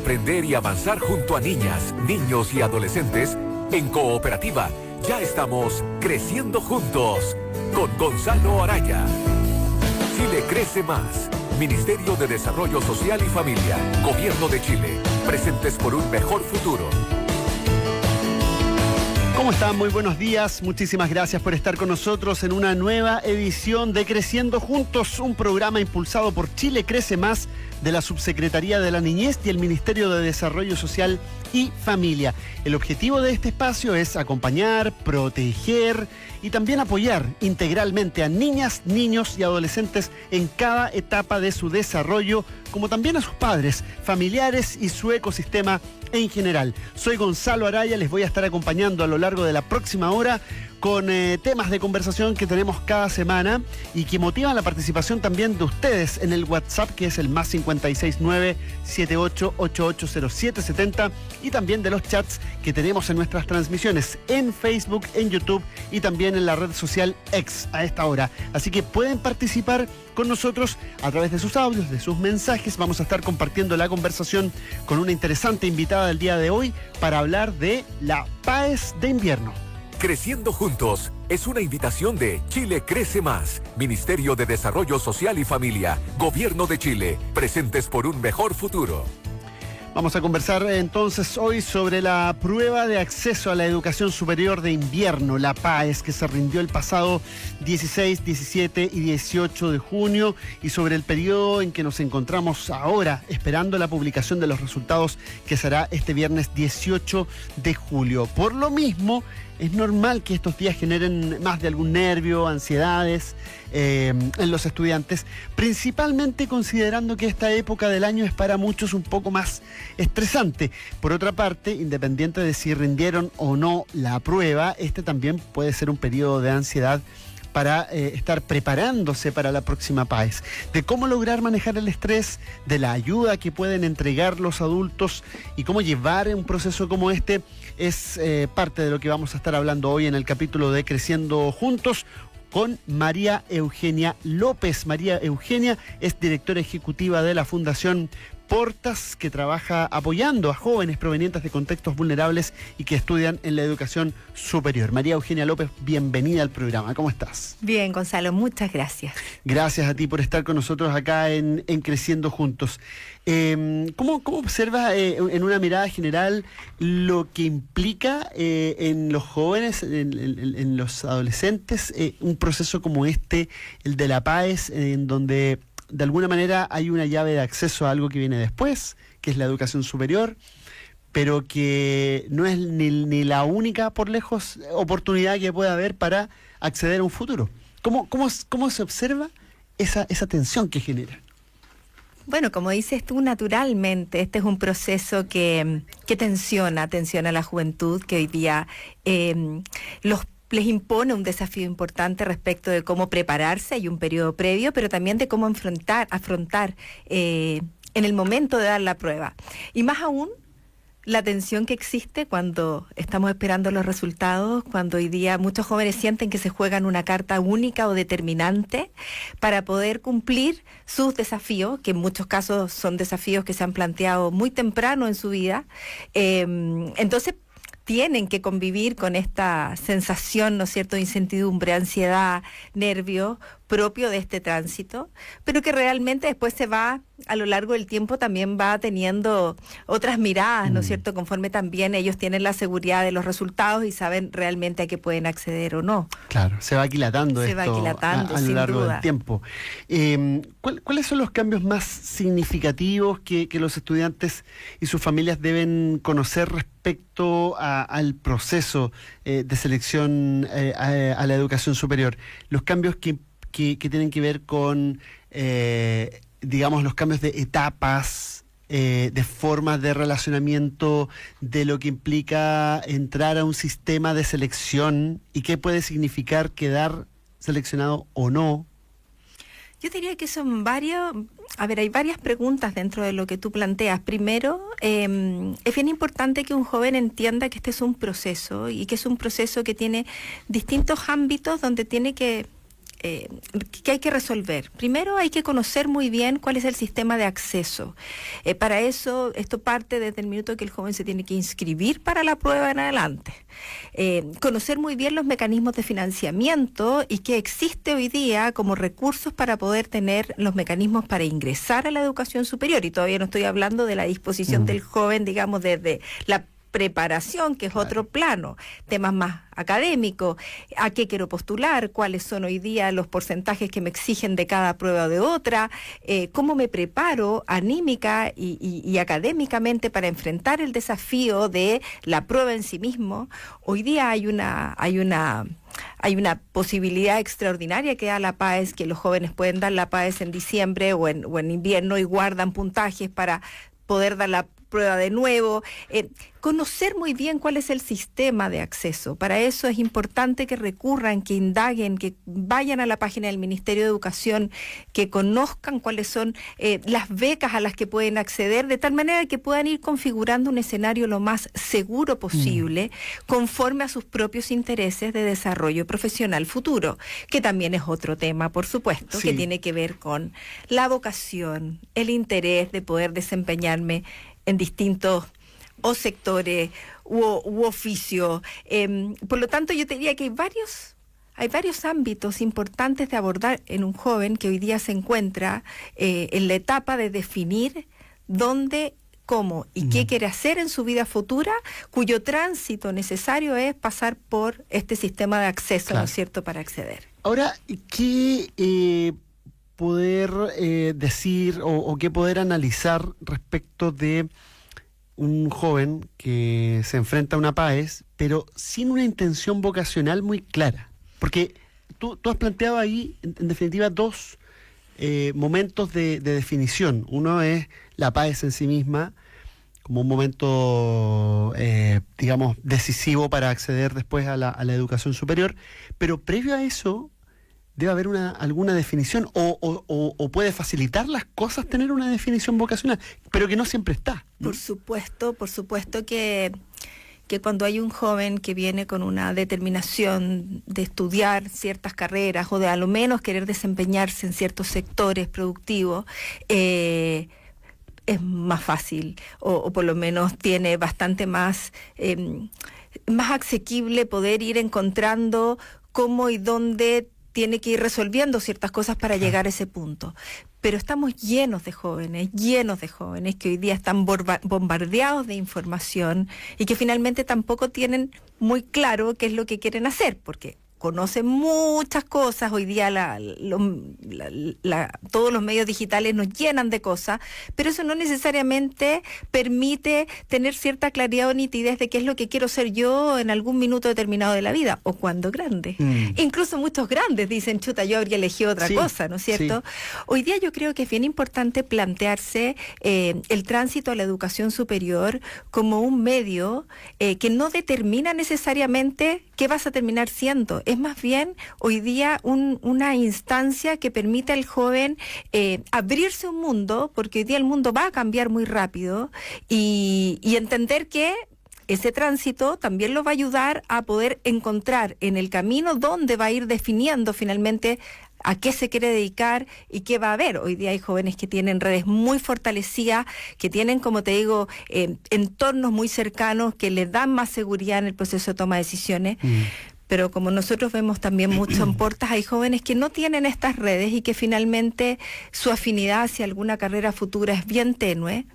aprender y avanzar junto a niñas, niños y adolescentes, en Cooperativa ya estamos creciendo juntos con Gonzalo Araya. Chile crece más. Ministerio de Desarrollo Social y Familia, Gobierno de Chile, presentes por un mejor futuro. ¿Cómo están? Muy buenos días. Muchísimas gracias por estar con nosotros en una nueva edición de Creciendo Juntos, un programa impulsado por Chile Crece Más, de la Subsecretaría de la Niñez y el Ministerio de Desarrollo Social y Familia. El objetivo de este espacio es acompañar, proteger y también apoyar integralmente a niñas, niños y adolescentes en cada etapa de su desarrollo, como también a sus padres, familiares y su ecosistema en general. Soy Gonzalo Araya, les voy a estar acompañando a lo largo de la próxima hora con temas de conversación que tenemos cada semana y que motivan la participación también de ustedes en el WhatsApp, que es el más 569-78880770, y también de los chats que tenemos en nuestras transmisiones en Facebook, en YouTube y también en la red social X a esta hora. Así que pueden participar con nosotros a través de sus audios, de sus mensajes. Vamos a estar compartiendo la conversación con una interesante invitada del día de hoy para hablar de la PAES de invierno. Creciendo Juntos es una invitación de Chile Crece Más, Ministerio de Desarrollo Social y Familia, Gobierno de Chile, presentes por un mejor futuro. Vamos a conversar entonces hoy sobre la prueba de acceso a la educación superior de invierno, la PAES, que se rindió el pasado 16, 17 y 18 de junio, y sobre el periodo en que nos encontramos ahora, esperando la publicación de los resultados, que será este viernes 18 de julio. Por lo mismo, es normal que estos días generen más de algún nervio, ansiedades en los estudiantes, principalmente considerando que esta época del año es para muchos un poco más estresante. Por otra parte, independiente de si rindieron o no la prueba, este también puede ser un periodo de ansiedad para estar preparándose para la próxima PAES, de cómo lograr manejar el estrés, de la ayuda que pueden entregar los adultos y cómo llevar un proceso como este, es parte de lo que vamos a estar hablando hoy en el capítulo de Creciendo Juntos con María Eugenia López. María Eugenia es directora ejecutiva de la Fundación Portas, que trabaja apoyando a jóvenes provenientes de contextos vulnerables y que estudian en la educación superior. María Eugenia López, bienvenida al programa. ¿Cómo estás? Bien, Gonzalo, muchas gracias. Gracias a ti por estar con nosotros acá en Creciendo Juntos. ¿Cómo observas en una mirada general lo que implica en los jóvenes, en los adolescentes, un proceso como este, el de la PAES, en donde de alguna manera hay una llave de acceso a algo que viene después, que es la educación superior, pero que no es ni la única, por lejos, oportunidad que pueda haber para acceder a un futuro? ¿Cómo se observa esa tensión que genera? Bueno, como dices tú, naturalmente, este es un proceso que tensiona a la juventud, que hoy día les impone un desafío importante respecto de cómo prepararse. Hay un periodo previo, pero también de cómo afrontar en el momento de dar la prueba. Y más aún, la tensión que existe cuando estamos esperando los resultados, cuando hoy día muchos jóvenes sienten que se juegan una carta única o determinante para poder cumplir sus desafíos, que en muchos casos son desafíos que se han planteado muy temprano en su vida. Entonces, tienen que convivir con esta sensación, ¿no es cierto?, de incertidumbre, ansiedad, nervio propio de este tránsito, pero que realmente después se va, a lo largo del tiempo también va teniendo otras miradas, ¿no es cierto?, conforme también ellos tienen la seguridad de los resultados y saben realmente a qué pueden acceder o no. Claro, se va aquilatando esto a lo largo del tiempo. ¿Cuáles son los cambios más significativos que los estudiantes y sus familias deben conocer respecto al proceso de selección a la educación superior? Los cambios que tienen que ver con, digamos, los cambios de etapas, de formas de relacionamiento, de lo que implica entrar a un sistema de selección y qué puede significar quedar seleccionado o no. Yo diría que son hay varias preguntas dentro de lo que tú planteas. Primero, es bien importante que un joven entienda que este es un proceso y que es un proceso que tiene distintos ámbitos donde tiene que que hay que resolver. Primero hay que conocer muy bien cuál es el sistema de acceso. Para eso, esto parte desde el minuto que el joven se tiene que inscribir para la prueba en adelante. Conocer muy bien los mecanismos de financiamiento y que existe hoy día como recursos para poder tener los mecanismos para ingresar a la educación superior. Y todavía no estoy hablando de la disposición del joven, digamos, desde la preparación, que es otro plano, temas más académicos, a qué quiero postular, cuáles son hoy día los porcentajes que me exigen de cada prueba o de otra, cómo me preparo anímica y académicamente para enfrentar el desafío de la prueba en sí mismo. Hoy día hay una posibilidad extraordinaria que da la PAES, que los jóvenes pueden dar la PAES en diciembre o en invierno y guardan puntajes para poder dar la prueba de nuevo, conocer muy bien cuál es el sistema de acceso. Para eso es importante que recurran, que indaguen, que vayan a la página del Ministerio de Educación, que conozcan cuáles son las becas a las que pueden acceder, de tal manera que puedan ir configurando un escenario lo más seguro posible, conforme a sus propios intereses de desarrollo profesional futuro, que también es otro tema, por supuesto, que tiene que ver con la vocación, el interés de poder desempeñarme en distintos o sectores u oficios. Por lo tanto, yo te diría que hay varios ámbitos importantes de abordar en un joven que hoy día se encuentra en la etapa de definir dónde, cómo y qué quiere hacer en su vida futura, cuyo tránsito necesario es pasar por este sistema de acceso, ¿no es cierto?, para acceder. Ahora, ¿qué poder decir o qué poder analizar respecto de un joven que se enfrenta a una PAES, pero sin una intención vocacional muy clara? Porque tú has planteado ahí, en definitiva, dos momentos de definición. Uno es la PAES en sí misma, como un momento, digamos, decisivo para acceder después a la educación superior, pero previo a eso debe haber alguna definición o puede facilitar las cosas tener una definición vocacional, pero que no siempre está, ¿no? Por supuesto que cuando hay un joven que viene con una determinación de estudiar ciertas carreras o de a lo menos querer desempeñarse en ciertos sectores productivos, es más fácil o por lo menos tiene bastante más asequible poder ir encontrando cómo y dónde tiene que ir resolviendo ciertas cosas para llegar a ese punto. Pero estamos llenos de jóvenes que hoy día están bombardeados de información y que finalmente tampoco tienen muy claro qué es lo que quieren hacer, porque conocen muchas cosas. Hoy día todos los medios digitales nos llenan de cosas, pero eso no necesariamente permite tener cierta claridad o nitidez de qué es lo que quiero ser yo en algún minuto determinado de la vida, o cuando grande. Incluso muchos grandes dicen, chuta, yo habría elegido otra cosa, ¿no es cierto? Hoy día yo creo que es bien importante plantearse el tránsito a la educación superior como un medio que no determina necesariamente qué vas a terminar siendo. Es más bien hoy día una instancia que permite al joven abrirse un mundo, porque hoy día el mundo va a cambiar muy rápido, y entender que ese tránsito también lo va a ayudar a poder encontrar en el camino dónde va a ir definiendo finalmente a qué se quiere dedicar y qué va a haber. Hoy día hay jóvenes que tienen redes muy fortalecidas, que tienen, como te digo, entornos muy cercanos que les dan más seguridad en el proceso de toma de decisiones. Pero como nosotros vemos también mucho en Portas, hay jóvenes que no tienen estas redes y que finalmente su afinidad hacia alguna carrera futura es bien tenue,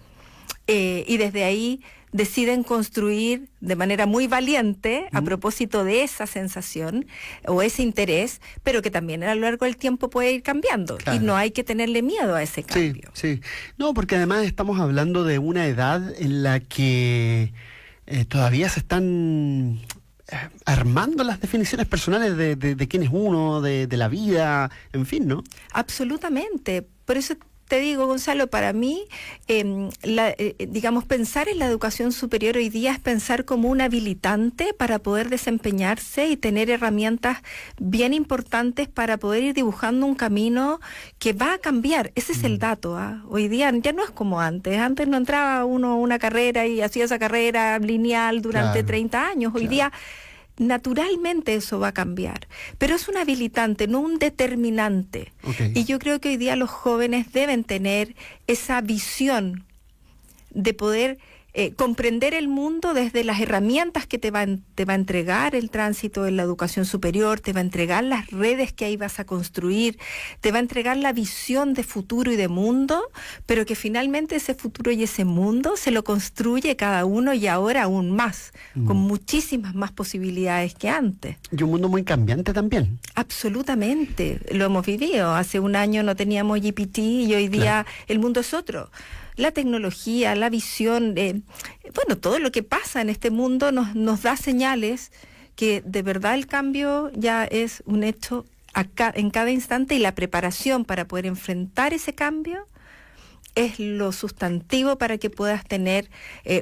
y desde ahí deciden construir de manera muy valiente a propósito de esa sensación o ese interés, pero que también a lo largo del tiempo puede ir cambiando, y no hay que tenerle miedo a ese cambio. Sí. No, porque además estamos hablando de una edad en la que todavía se están armando las definiciones personales de quién es uno, de la vida, en fin, ¿no? Absolutamente. Por eso te digo, Gonzalo, para mí, digamos, pensar en la educación superior hoy día es pensar como un habilitante para poder desempeñarse y tener herramientas bien importantes para poder ir dibujando un camino que va a cambiar. Ese es el dato, ¿ah? Hoy día ya no es como antes. Antes no entraba uno a una carrera y hacía esa carrera lineal durante 30 años. Hoy día naturalmente eso va a cambiar, pero es un habilitante, no un determinante. Okay. Y yo creo que hoy día los jóvenes deben tener esa visión de poder comprender el mundo desde las herramientas que te va a entregar el tránsito en la educación superior, te va a entregar las redes que ahí vas a construir, te va a entregar la visión de futuro y de mundo, pero que finalmente ese futuro y ese mundo se lo construye cada uno y ahora aún más, con muchísimas más posibilidades que antes. Y un mundo muy cambiante también. Absolutamente, lo hemos vivido. Hace un año no teníamos GPT y hoy día el mundo es otro. La tecnología, la visión, bueno, todo lo que pasa en este mundo nos da señales que de verdad el cambio ya es un hecho en cada instante, y la preparación para poder enfrentar ese cambio es lo sustantivo para que puedas tener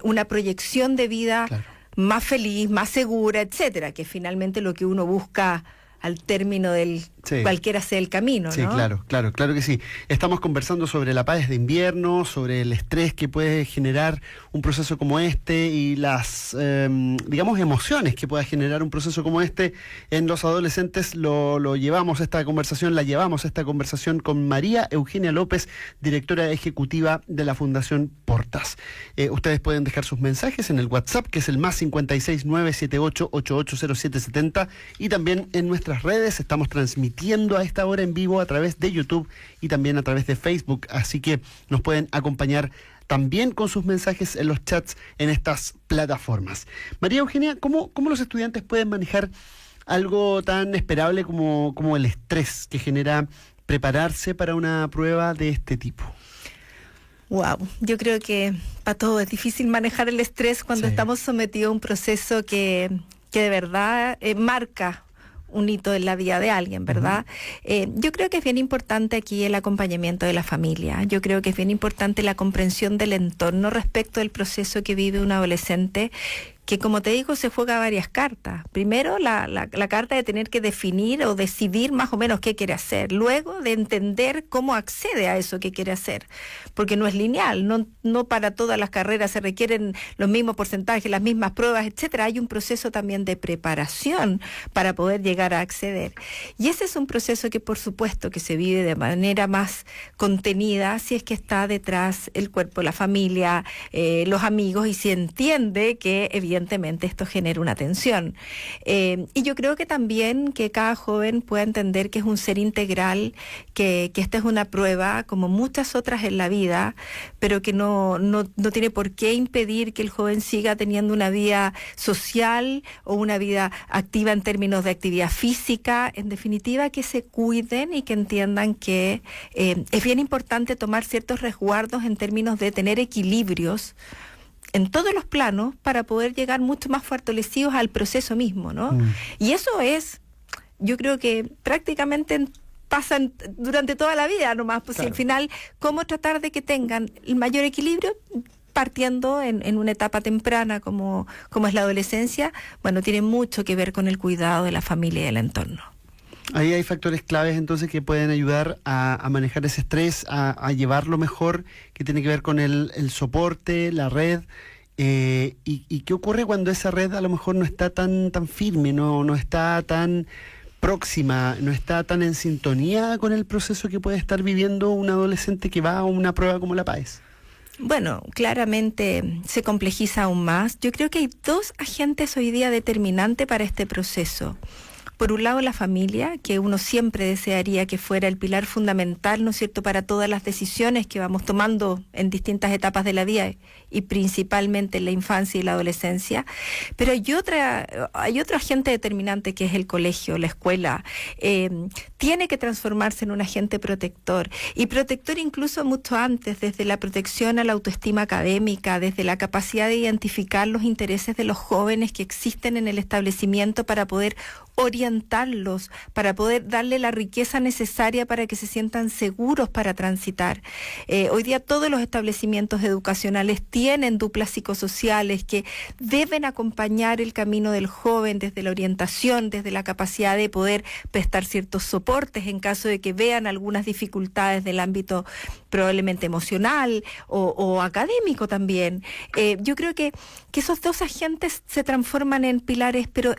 una proyección de vida más feliz, más segura, etcétera, que es finalmente lo que uno busca al término del cualquiera sea el camino, ¿no? Sí, claro que sí. Estamos conversando sobre la paz de invierno, sobre el estrés que puede generar un proceso como este y las, digamos, emociones que pueda generar un proceso como este en los adolescentes. La llevamos esta conversación con María Eugenia López, directora ejecutiva de la Fundación Portas. Ustedes pueden dejar sus mensajes en el WhatsApp, que es el +56 978 880770, y también en nuestras redes. Estamos transmitiendo a esta hora en vivo a través de YouTube y también a través de Facebook, así que nos pueden acompañar también con sus mensajes en los chats en estas plataformas. María Eugenia, ¿cómo los estudiantes pueden manejar algo tan esperable como el estrés que genera prepararse para una prueba de este tipo? Wow, yo creo que para todos es difícil manejar el estrés cuando estamos sometidos a un proceso que de verdad marca un hito en la vida de alguien, ¿verdad? Yo creo que es bien importante aquí el acompañamiento de la familia. Yo creo que es bien importante la comprensión del entorno respecto del proceso que vive un adolescente, que, como te digo, se juega varias cartas. Primero, la carta de tener que definir o decidir más o menos qué quiere hacer. Luego, de entender cómo accede a eso que quiere hacer. Porque no es lineal, no para todas las carreras se requieren los mismos porcentajes, las mismas pruebas, etcétera. Hay un proceso también de preparación para poder llegar a acceder. Y ese es un proceso que, por supuesto, que se vive de manera más contenida si es que está detrás el cuerpo, la familia, los amigos, y si entiende que evidentemente esto genera una tensión. Y yo creo que también que cada joven pueda entender que es un ser integral, que esta es una prueba como muchas otras en la vida, pero que no tiene por qué impedir que el joven siga teniendo una vida social o una vida activa en términos de actividad física. En definitiva, que se cuiden y que entiendan que es bien importante tomar ciertos resguardos en términos de tener equilibrios en todos los planos para poder llegar mucho más fortalecidos al proceso mismo, ¿no? Y eso yo creo que prácticamente pasan durante toda la vida nomás, pues al final, cómo tratar de que tengan el mayor equilibrio partiendo en una etapa temprana como es la adolescencia. Bueno, tiene mucho que ver con el cuidado de la familia y del entorno. Ahí hay factores claves entonces que pueden ayudar a manejar ese estrés, a llevarlo mejor, que tiene que ver con el soporte, la red, y qué ocurre cuando esa red a lo mejor no está tan firme, no está tan próxima, no está tan en sintonía con el proceso que puede estar viviendo un adolescente que va a una prueba como la PAES. Bueno, claramente se complejiza aún más. Yo creo que hay dos agentes hoy día determinantes para este proceso. Por un lado, la familia, que uno siempre desearía que fuera el pilar fundamental, ¿no es cierto?, para todas las decisiones que vamos tomando en distintas etapas de la vida y principalmente en la infancia y la adolescencia. Pero hay otro agente determinante, que es el colegio, la escuela. Tiene que transformarse en un agente protector, y protector incluso mucho antes, desde la protección a la autoestima académica, desde la capacidad de identificar los intereses de los jóvenes que existen en el establecimiento para poder orientarlos, para poder darle la riqueza necesaria para que se sientan seguros para transitar. Hoy día todos los establecimientos educacionales tienen duplas psicosociales que deben acompañar el camino del joven desde la orientación, desde la capacidad de poder prestar ciertos soportes en caso de que vean algunas dificultades del ámbito probablemente emocional o académico también. Yo creo que esos dos agentes se transforman en pilares, pero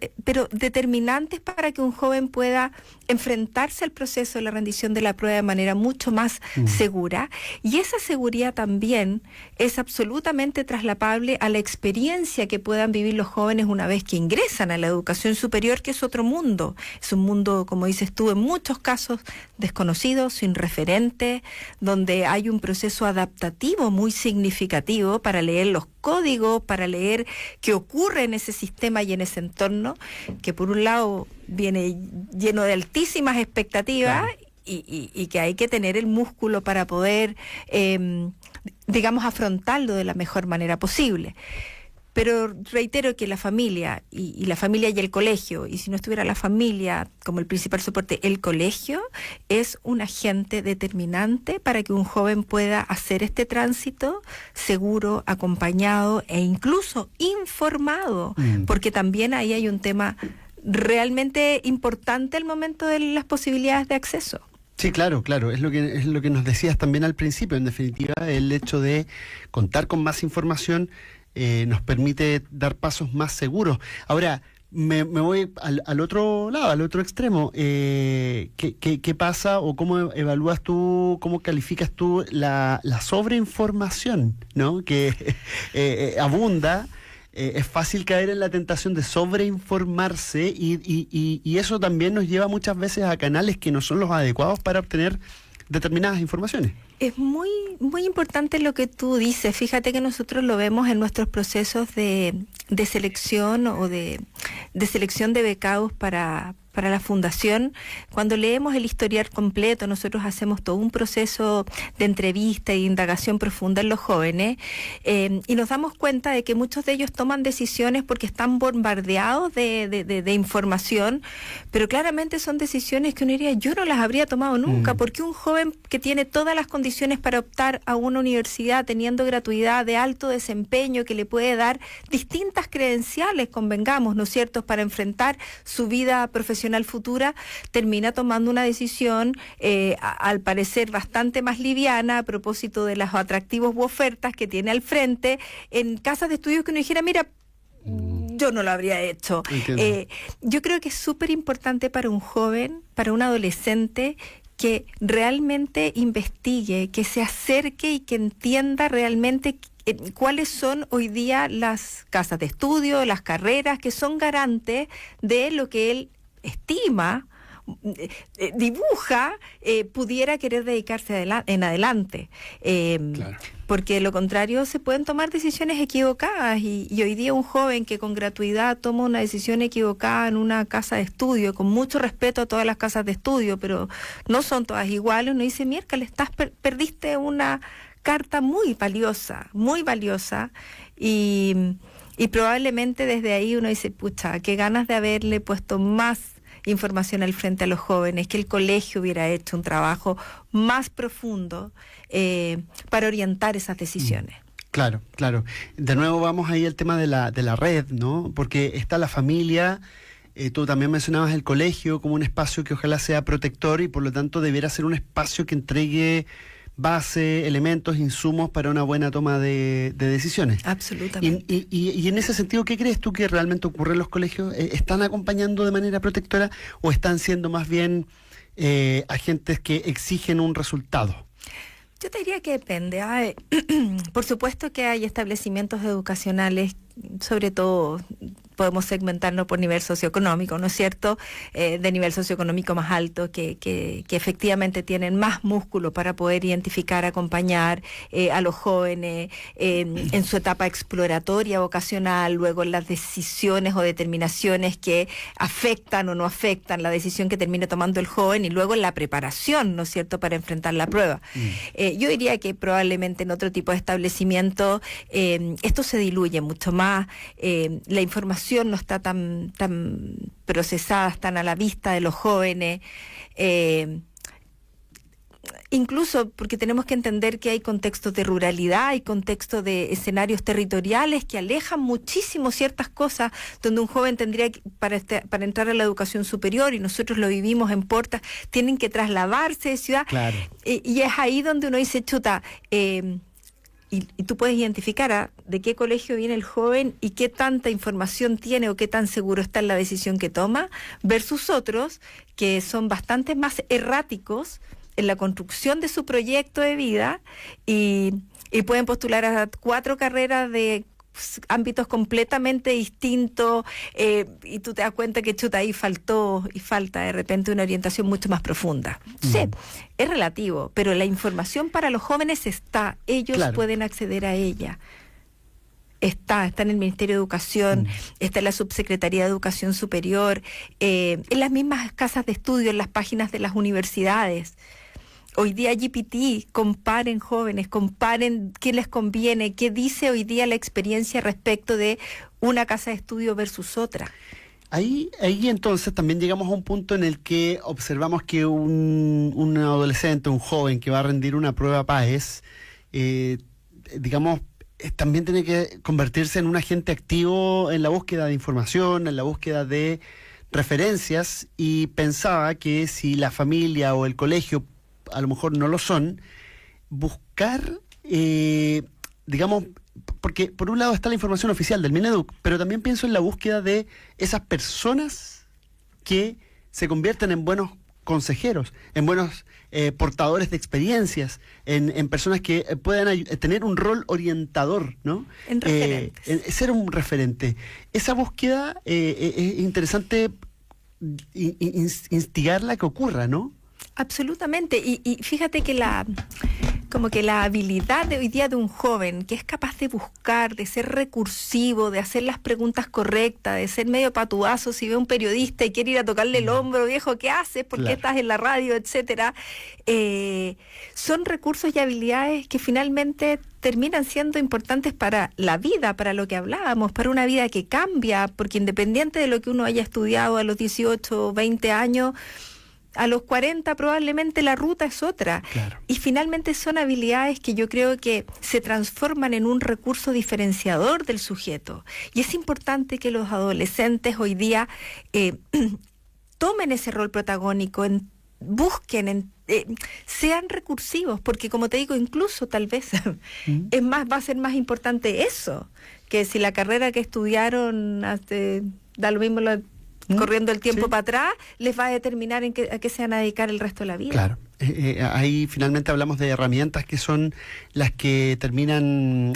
determinantes para que un joven pueda enfrentarse al proceso de la rendición de la prueba de manera mucho más segura. Y esa seguridad también es absolutamente traslapable a la experiencia que puedan vivir los jóvenes una vez que ingresan a la educación superior, que es otro mundo. Es un mundo, como dices tú, en muchos casos desconocido, sin referente, donde hay un proceso adaptativo muy significativo para leer los códigos, para leer qué ocurre en ese sistema y en ese entorno, que por un lado viene lleno de altísimas expectativas, claro, y que hay que tener el músculo para poder, digamos, afrontarlo de la mejor manera posible. Pero reitero que la familia y la familia y el colegio, y si no estuviera la familia como el principal soporte, el colegio es un agente determinante para que un joven pueda hacer este tránsito seguro, acompañado e incluso informado, porque también ahí hay un tema realmente importante al momento de las posibilidades de acceso. Sí, claro, es lo que nos decías también al principio. En definitiva, el hecho de contar con más información nos permite dar pasos más seguros. Ahora, me voy al otro lado, al otro extremo. ¿Qué pasa o cómo evalúas tú, cómo calificas tú la sobreinformación, ¿no? Que abunda? Es fácil caer en la tentación de sobreinformarse y eso también nos lleva muchas veces a canales que no son los adecuados para obtener determinadas informaciones. Es muy, muy importante lo que tú dices. Fíjate que nosotros lo vemos en nuestros procesos de selección o de selección de becados para la fundación. Cuando leemos el historial completo, nosotros hacemos todo un proceso de entrevista y de indagación profunda en los jóvenes, y nos damos cuenta de que muchos de ellos toman decisiones porque están bombardeados de información, pero claramente son decisiones que uno diría, yo no las habría tomado nunca, porque un joven que tiene todas las condiciones para optar a una universidad, teniendo gratuidad de alto desempeño, que le puede dar distintas credenciales, convengamos, ¿no es cierto?, para enfrentar su vida profesional futura, termina tomando una decisión al parecer bastante más liviana a propósito de los atractivos u ofertas que tiene al frente en casas de estudios que uno dijera, mira, yo no lo habría hecho. Yo creo que es súper importante para un joven, para un adolescente, que realmente investigue, que se acerque y que entienda realmente cuáles son hoy día las casas de estudio, las carreras que son garantes de lo que él estima, dibuja, pudiera querer dedicarse en adelante. Claro. Porque de lo contrario se pueden tomar decisiones equivocadas y hoy día un joven que con gratuidad toma una decisión equivocada en una casa de estudio, con mucho respeto a todas las casas de estudio, pero no son todas iguales, uno dice, miércoles, perdiste una carta muy valiosa y probablemente desde ahí uno dice, pucha, qué ganas de haberle puesto más información al frente a los jóvenes, que el colegio hubiera hecho un trabajo más profundo para orientar esas decisiones. Claro. De nuevo vamos ahí al tema de la red, ¿no? Porque está la familia, tú también mencionabas el colegio como un espacio que ojalá sea protector y por lo tanto debiera ser un espacio que entregue base, elementos, insumos para una buena toma de decisiones. Absolutamente. Y en ese sentido, ¿qué crees tú que realmente ocurre en los colegios? ¿Están acompañando de manera protectora o están siendo más bien agentes que exigen un resultado? Yo te diría que depende. Por supuesto que hay establecimientos educacionales, sobre todo podemos segmentarlo por nivel socioeconómico, ¿no es cierto?, de nivel socioeconómico más alto, que efectivamente tienen más músculo para poder identificar, acompañar a los jóvenes en su etapa exploratoria, vocacional, luego en las decisiones o determinaciones que afectan o no afectan la decisión que termine tomando el joven, y luego en la preparación, ¿no es cierto?, para enfrentar la prueba. Yo diría que probablemente en otro tipo de establecimiento esto se diluye mucho más, la información información no está tan procesada, tan a la vista de los jóvenes. Incluso porque tenemos que entender que hay contextos de ruralidad, hay contextos de escenarios territoriales que alejan muchísimo ciertas cosas, donde un joven tendría que, para entrar a la educación superior, y nosotros lo vivimos en Portas, tienen que trasladarse de ciudad. Claro. Y es ahí donde uno dice, chuta, y tú puedes identificar de qué colegio viene el joven y qué tanta información tiene o qué tan seguro está en la decisión que toma, versus otros que son bastante más erráticos en la construcción de su proyecto de vida y pueden postular a 4 carreras de ámbitos completamente distintos, y tú te das cuenta que chuta, ahí faltó y falta de repente una orientación mucho más profunda. Sí, es relativo, pero la información para los jóvenes está, ellos pueden acceder a ella. Está en el Ministerio de Educación, está en la Subsecretaría de Educación Superior, en las mismas casas de estudio, en las páginas de las universidades. Hoy día GPT, comparen jóvenes, comparen qué les conviene, qué dice hoy día la experiencia respecto de una casa de estudio versus otra. Ahí entonces también llegamos a un punto en el que observamos que un adolescente, un joven que va a rendir una prueba PAES, también tiene que convertirse en un agente activo en la búsqueda de información, en la búsqueda de referencias, y pensaba que si la familia o el colegio a lo mejor no lo son, buscar, porque por un lado está la información oficial del Mineduc, pero también pienso en la búsqueda de esas personas que se convierten en buenos consejeros, en buenos portadores de experiencias, en personas que puedan tener un rol orientador, ¿no? En referentes. Ser un referente. Esa búsqueda es interesante instigarla a que ocurra, ¿no? Absolutamente, y fíjate que la habilidad de hoy día de un joven que es capaz de buscar, de ser recursivo, de hacer las preguntas correctas, de ser medio patuazo si ve a un periodista y quiere ir a tocarle el hombro, viejo, ¿qué haces? ¿Por qué estás en la radio? Etcétera. Son recursos y habilidades que finalmente terminan siendo importantes para la vida, para lo que hablábamos, para una vida que cambia, porque independiente de lo que uno haya estudiado a los 18 o 20 años, a los 40 probablemente la ruta es otra. Claro. Y finalmente son habilidades que yo creo que se transforman en un recurso diferenciador del sujeto. Y es importante que los adolescentes hoy día tomen ese rol protagónico, busquen, sean recursivos, porque como te digo, incluso tal vez va a ser más importante eso, que si la carrera que estudiaron da lo mismo corriendo el tiempo para atrás, les va a determinar a qué se van a dedicar el resto de la vida. Claro. Ahí finalmente hablamos de herramientas que son las que terminan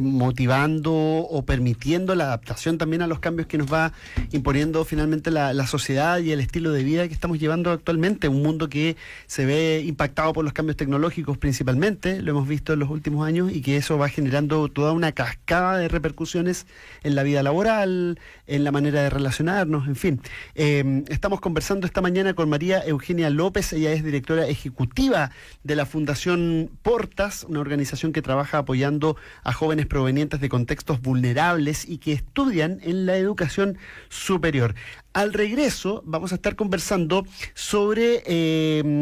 motivando o permitiendo la adaptación también a los cambios que nos va imponiendo finalmente la sociedad y el estilo de vida que estamos llevando actualmente. Un mundo que se ve impactado por los cambios tecnológicos principalmente, lo hemos visto en los últimos años, y que eso va generando toda una cascada de repercusiones en la vida laboral, en la manera de relacionarnos, en fin. Estamos conversando esta mañana con María Eugenia López. Ella es directora ejecutiva de la Fundación Portas, una organización que trabaja apoyando a jóvenes provenientes de contextos vulnerables y que estudian en la educación superior. Al regreso vamos a estar conversando sobre,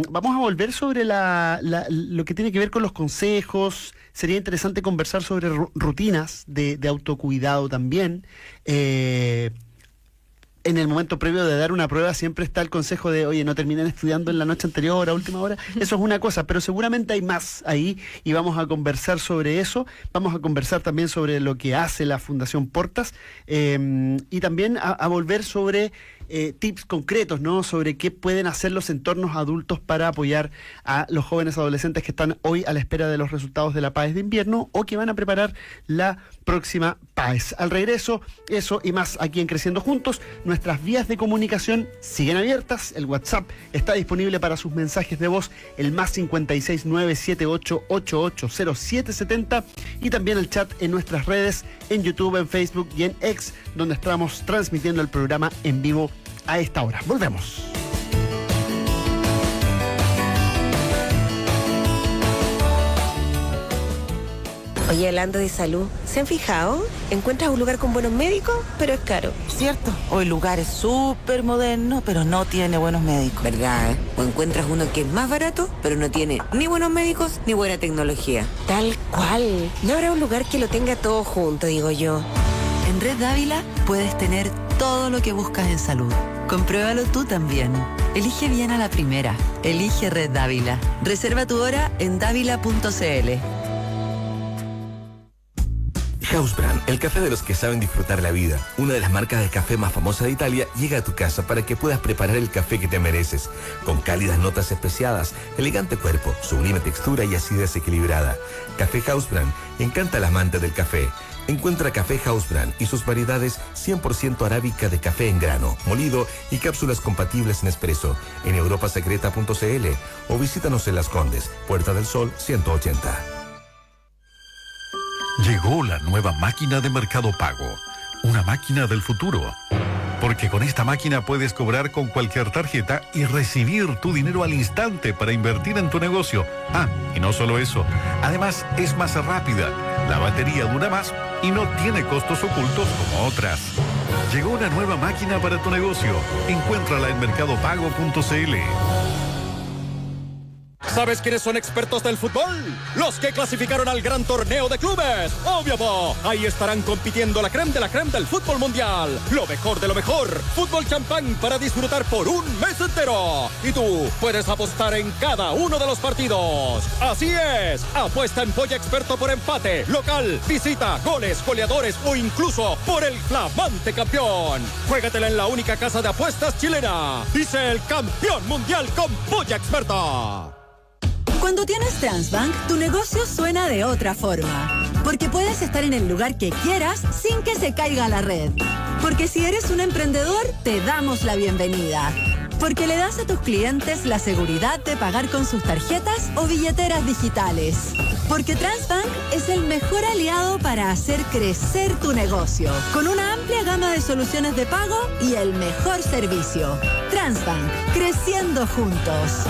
vamos a volver sobre lo que tiene que ver con los consejos. Sería interesante conversar sobre rutinas de autocuidado también. En el momento previo de dar una prueba siempre está el consejo de, oye, no terminen estudiando en la noche anterior, a última hora. Eso es una cosa, pero seguramente hay más ahí y vamos a conversar sobre eso. Vamos a conversar también sobre lo que hace la Fundación Portas, y también a volver sobre tips concretos, ¿no? Sobre qué pueden hacer los entornos adultos para apoyar a los jóvenes adolescentes que están hoy a la espera de los resultados de la PAES de invierno o que van a preparar la próxima PAES. Al regreso, eso y más aquí en Creciendo Juntos. Nuestras vías de comunicación siguen abiertas. El WhatsApp está disponible para sus mensajes de voz, el más 56978880770, y también el chat en nuestras redes, en YouTube, en Facebook y en X, donde estamos transmitiendo el programa en vivo a esta hora. Volvemos. Oye, hablando de salud, ¿se han fijado? Encuentras un lugar con buenos médicos, pero es caro. ¿Cierto? O el lugar es súper moderno, pero no tiene buenos médicos. ¿Verdad? O encuentras uno que es más barato, pero no tiene ni buenos médicos ni buena tecnología. Tal cual. No habrá un lugar que lo tenga todo junto, digo yo. En Red Dávila puedes tener todo lo que buscas en salud. Compruébalo tú también. Elige bien a la primera. Elige Red Dávila. Reserva tu hora en dávila.cl. Hausbrand, el café de los que saben disfrutar la vida. Una de las marcas de café más famosas de Italia llega a tu casa para que puedas preparar el café que te mereces. Con cálidas notas especiadas, elegante cuerpo, sublime textura y acidez equilibrada. Café Hausbrand encanta al amante del café. Encuentra Café Hausbrand y sus variedades 100% arábica de café en grano, molido y cápsulas compatibles en espresso en europasecreta.cl o visítanos en Las Condes, Puerta del Sol 180. Llegó la nueva máquina de Mercado Pago, una máquina del futuro. Porque con esta máquina puedes cobrar con cualquier tarjeta y recibir tu dinero al instante para invertir en tu negocio. Ah, y no solo eso, además es más rápida, la batería dura más y no tiene costos ocultos como otras. Llegó una nueva máquina para tu negocio. Encuéntrala en mercadopago.cl. ¿Sabes quiénes son expertos del fútbol? Los que clasificaron al gran torneo de clubes. ¡Obvio, po! Ahí estarán compitiendo la creme de la creme del fútbol mundial. Lo mejor de lo mejor. Fútbol champán para disfrutar por un mes entero. Y tú puedes apostar en cada uno de los partidos. Así es. Apuesta en Polla Experto por empate, local, visita, goles, goleadores o incluso por el flamante campeón. Juégatela en la única casa de apuestas chilena. Dice el campeón mundial con Polla Experta. Cuando tienes Transbank, tu negocio suena de otra forma. Porque puedes estar en el lugar que quieras sin que se caiga la red. Porque si eres un emprendedor, te damos la bienvenida. Porque le das a tus clientes la seguridad de pagar con sus tarjetas o billeteras digitales. Porque Transbank es el mejor aliado para hacer crecer tu negocio. Con una amplia gama de soluciones de pago y el mejor servicio. Transbank, creciendo juntos.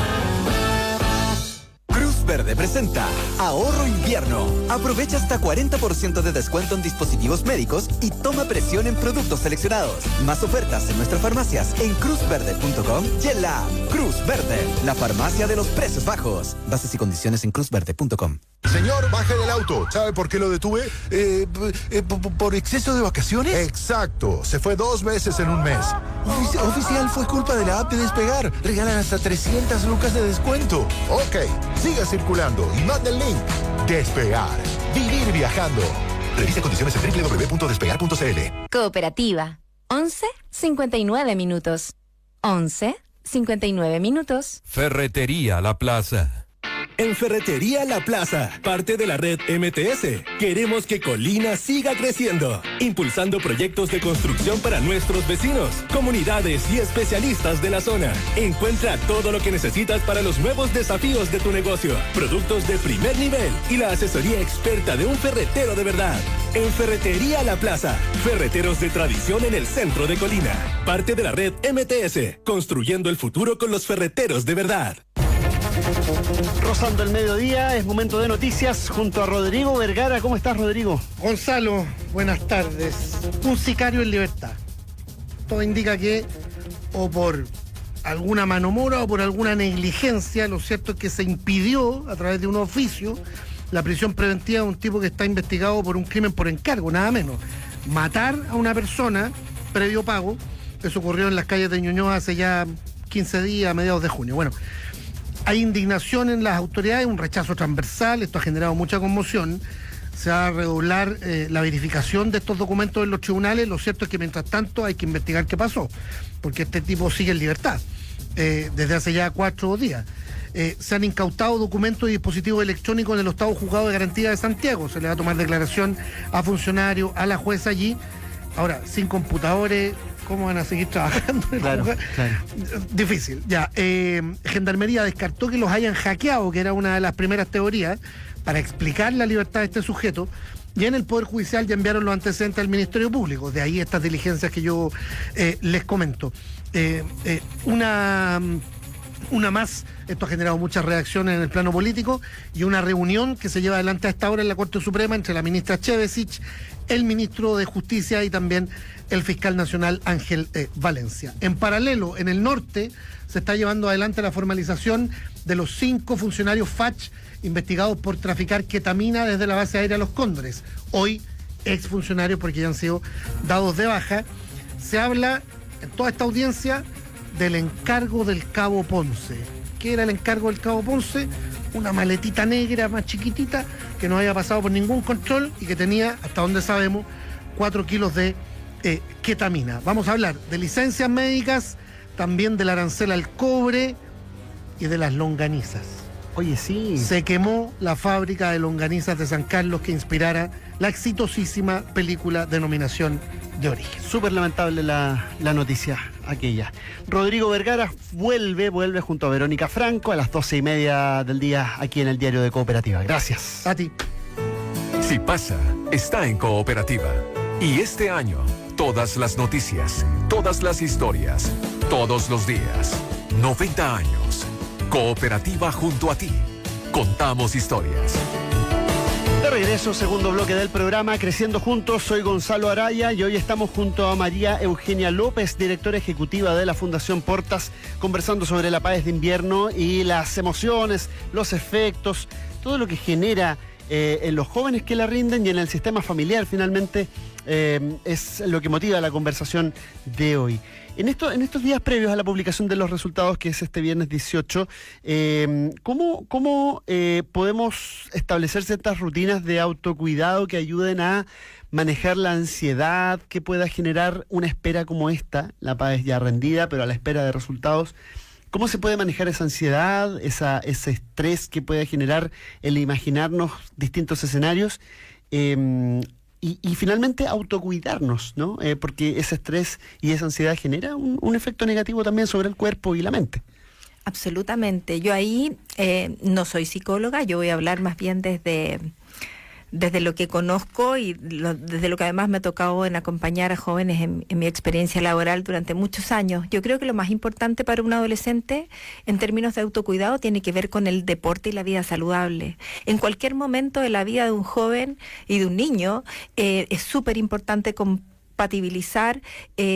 Cruz Verde presenta Ahorro Invierno. Aprovecha hasta 40% de descuento en dispositivos médicos y toma presión en productos seleccionados. Más ofertas en nuestras farmacias en cruzverde.com y en la app. Cruz Verde, la farmacia de los precios bajos. Bases y condiciones en cruzverde.com. Señor, baje del auto. ¿Sabe por qué lo detuve? ¿Por exceso de vacaciones? Exacto. Se fue 2 veces en un mes. Oficial, fue culpa de la app de Despegar. Regalan hasta 300 lucas de descuento. Ok, siga circulando y manda el link. Despegar. Vivir viajando. Revisa condiciones en www.despegar.cl. Cooperativa. 11:59 minutos. 11:59 minutos. Ferretería La Plaza. En Ferretería La Plaza, parte de la red MTS, queremos que Colina siga creciendo, impulsando proyectos de construcción para nuestros vecinos, comunidades y especialistas de la zona. Encuentra todo lo que necesitas para los nuevos desafíos de tu negocio, productos de primer nivel y la asesoría experta de un ferretero de verdad. En Ferretería La Plaza, ferreteros de tradición en el centro de Colina, parte de la red MTS, construyendo el futuro con los ferreteros de verdad. Rozando el mediodía, es momento de noticias junto a Rodrigo Vergara. ¿Cómo estás, Rodrigo? Gonzalo, buenas tardes. Un sicario en libertad. Todo indica que o por alguna mano mora o por alguna negligencia, lo cierto es que se impidió a través de un oficio la prisión preventiva de un tipo que está investigado por un crimen por encargo, nada menos. Matar a una persona previo pago. Eso ocurrió en las calles de Ñuñoa hace ya 15 días, a mediados de junio. Bueno, hay indignación en las autoridades, un rechazo transversal, esto ha generado mucha conmoción. Se va a redoblar la verificación de estos documentos en los tribunales. Lo cierto es que mientras tanto hay que investigar qué pasó, porque este tipo sigue en libertad desde hace ya 4 días. Se han incautado documentos y dispositivos electrónicos en el octavo juzgado de garantía de Santiago. Se le va a tomar declaración a funcionarios, a la jueza allí. Ahora, sin computadores, ¿cómo van a seguir trabajando? Claro. Difícil, ya. Gendarmería descartó que los hayan hackeado, que era una de las primeras teorías, para explicar la libertad de este sujeto. Y en el Poder Judicial ya enviaron los antecedentes al Ministerio Público. De ahí estas diligencias que yo les comento. Una una más. Esto ha generado muchas reacciones en el plano político y una reunión que se lleva adelante a esta hora en la Corte Suprema entre la ministra Chevesich, el ministro de Justicia y también el fiscal nacional Ángel Valencia. En paralelo, en el norte, se está llevando adelante la formalización de los 5 funcionarios FACH investigados por traficar ketamina desde la base aérea Los Cóndores. Hoy, exfuncionarios porque ya han sido dados de baja. Se habla en toda esta audiencia del encargo del Cabo Ponce. ¿Qué era el encargo del Cabo Ponce? Una maletita negra más chiquitita que no había pasado por ningún control y que tenía, hasta donde sabemos, 4 kilos de ketamina. Vamos a hablar de licencias médicas, también del arancel al cobre y de las longanizas. Oye, sí. Se quemó la fábrica de longanizas de San Carlos que inspirara la exitosísima película Denominación de Origen. Súper lamentable la noticia aquella. Rodrigo Vergara vuelve junto a Verónica Franco a las 12:30 del día aquí en el Diario de Cooperativa. Gracias. A ti. Si pasa, está en Cooperativa. Y este año, todas las noticias, todas las historias, todos los días. 90 años. Cooperativa junto a ti. Contamos historias. De regreso, segundo bloque del programa Creciendo Juntos. Soy Gonzalo Araya y hoy estamos junto a María Eugenia López, directora ejecutiva de la Fundación Portas, conversando sobre la PAES de invierno y las emociones, los efectos, todo lo que genera en los jóvenes que la rinden y en el sistema familiar, finalmente, es lo que motiva la conversación de hoy. En estos días previos a la publicación de los resultados, que es este viernes 18, ¿cómo podemos establecer ciertas rutinas de autocuidado que ayuden a manejar la ansiedad que pueda generar una espera como esta, la PAES ya rendida, pero a la espera de resultados? ¿Cómo se puede manejar esa ansiedad, ese estrés que puede generar el imaginarnos distintos escenarios? Y finalmente autocuidarnos, ¿no? Porque ese estrés y esa ansiedad genera un efecto negativo también sobre el cuerpo y la mente. Absolutamente. Yo ahí no soy psicóloga, yo voy a hablar más bien desde lo que conozco y desde lo que además me ha tocado en acompañar a jóvenes en mi experiencia laboral durante muchos años. Yo creo que lo más importante para un adolescente en términos de autocuidado tiene que ver con el deporte y la vida saludable. En cualquier momento de la vida de un joven y de un niño es súper importante compatibilizar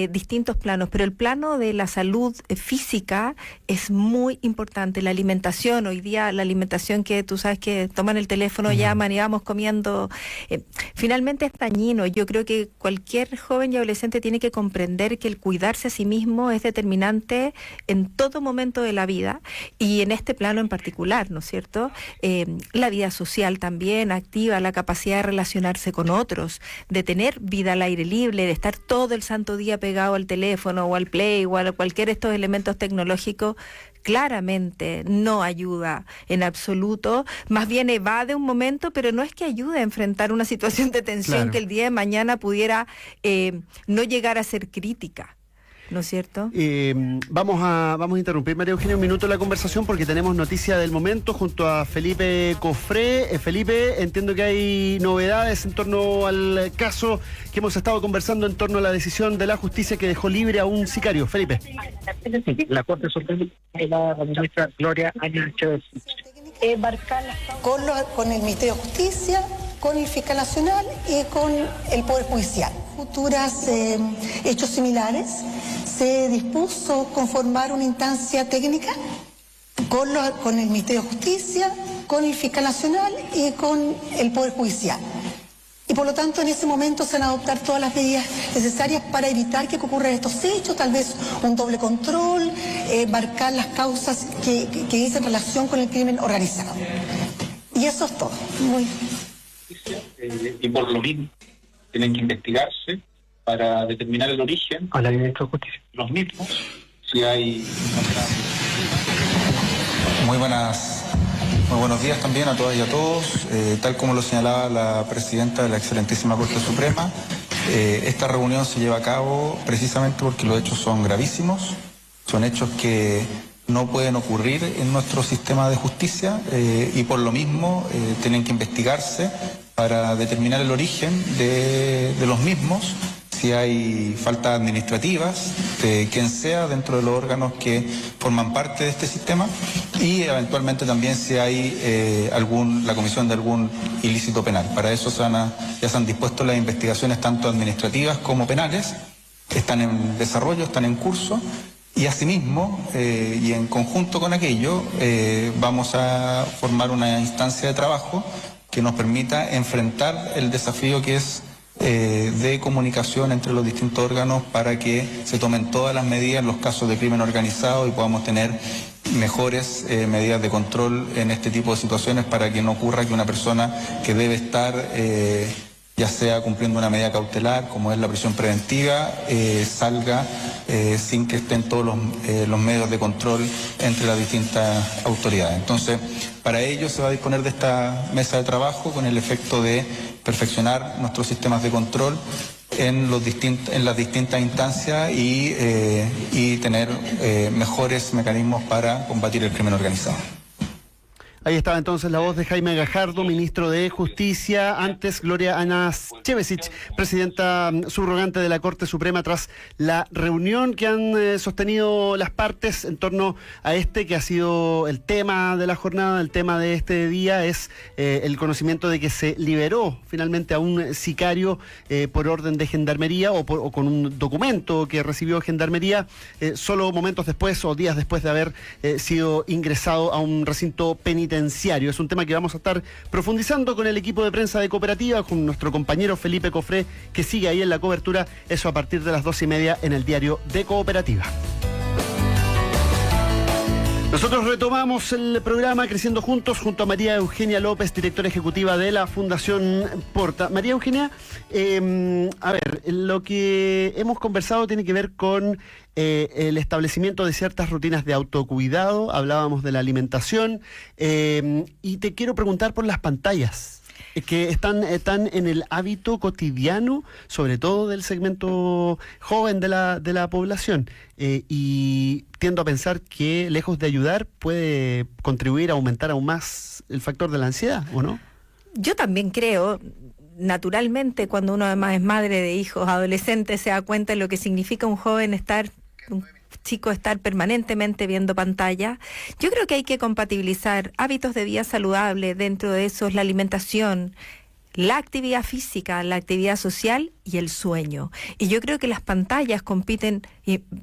distintos planos, pero el plano de la salud física es muy importante. La alimentación, hoy día la alimentación que tú sabes que toman el teléfono, llaman y vamos comiendo, finalmente es dañino. Yo creo que cualquier joven y adolescente tiene que comprender que el cuidarse a sí mismo es determinante en todo momento de la vida y en este plano en particular, ¿no es cierto? La vida social también activa, la capacidad de relacionarse con otros, de tener vida al aire libre, de estar todo el santo día pegado al teléfono o al play o a cualquier de estos elementos tecnológicos, claramente no ayuda en absoluto, más bien evade un momento, pero no es que ayude a enfrentar una situación de tensión, claro, que el día de mañana pudiera no llegar a ser crítica. ¿No es cierto? Vamos a interrumpir, María Eugenia, un minuto la conversación porque tenemos noticia del momento junto a Felipe Cofré. Felipe, entiendo que hay novedades en torno al caso que hemos estado conversando en torno a la decisión de la justicia que dejó libre a un sicario. Felipe. La Corte Suprema de la ministra Gloria Áñez Chevesich. Con el Ministerio de Justicia, con el Fiscal Nacional y con el Poder Judicial. Futuras hechos similares, se dispuso conformar una instancia técnica con el Ministerio de Justicia, con el Fiscal Nacional y con el Poder Judicial. Y por lo tanto en ese momento se van a adoptar todas las medidas necesarias para evitar que ocurran estos hechos, tal vez un doble control, marcar las causas que dicen relación con el crimen organizado. Y eso es todo. Y por lo mismo tienen que investigarse para determinar el origen a la ministra de Justicia. Los mismos, si hay... Muy buenos días también a todas y a todos. Tal como lo señalaba la presidenta de la excelentísima Corte Suprema, esta reunión se lleva a cabo precisamente porque los hechos son gravísimos, son hechos que no pueden ocurrir en nuestro sistema de justicia y por lo mismo tienen que investigarse para determinar el origen de los mismos, si hay faltas administrativas de quien sea dentro de los órganos que forman parte de este sistema y eventualmente también si hay la comisión de algún ilícito penal. Para eso ya se han dispuesto las investigaciones tanto administrativas como penales, están en desarrollo, están en curso. Y asimismo, y en conjunto con aquello, vamos a formar una instancia de trabajo que nos permita enfrentar el desafío que es de comunicación entre los distintos órganos para que se tomen todas las medidas en los casos de crimen organizado y podamos tener mejores medidas de control en este tipo de situaciones para que no ocurra que una persona que debe estar ya sea cumpliendo una medida cautelar, como es la prisión preventiva, salga sin que estén todos los medios de control entre las distintas autoridades. Entonces, para ello se va a disponer de esta mesa de trabajo con el efecto de perfeccionar nuestros sistemas de control en las distintas instancias y tener mejores mecanismos para combatir el crimen organizado. Ahí estaba entonces la voz de Jaime Gajardo, ministro de Justicia. Antes, Gloria Ana Chevesic, presidenta subrogante de la Corte Suprema, tras la reunión que han sostenido las partes en torno a que ha sido el tema de la jornada, el tema de este día, es el conocimiento de que se liberó finalmente a un sicario por orden de Gendarmería o con un documento que recibió Gendarmería solo momentos después o días después de haber sido ingresado a un recinto penitenciario. Es un tema que vamos a estar profundizando con el equipo de prensa de Cooperativa, con nuestro compañero Felipe Cofré, que sigue ahí en la cobertura, eso a partir de las 2:30 en el diario de Cooperativa. Nosotros retomamos el programa Creciendo Juntos junto a María Eugenia López, directora ejecutiva de la Fundación Porta. María Eugenia, a ver, lo que hemos conversado tiene que ver con el establecimiento de ciertas rutinas de autocuidado, hablábamos de la alimentación, y te quiero preguntar por las pantallas que están en el hábito cotidiano, sobre todo del segmento joven de la población, y tiendo a pensar que lejos de ayudar puede contribuir a aumentar aún más el factor de la ansiedad, ¿o no? Yo también creo. Naturalmente, cuando uno además es madre de hijos adolescentes, se da cuenta de lo que significa un chico estar permanentemente viendo pantalla. Yo creo que hay que compatibilizar hábitos de vida saludable, dentro de esos la alimentación, la actividad física, la actividad social y el sueño. Y yo creo que las pantallas compiten,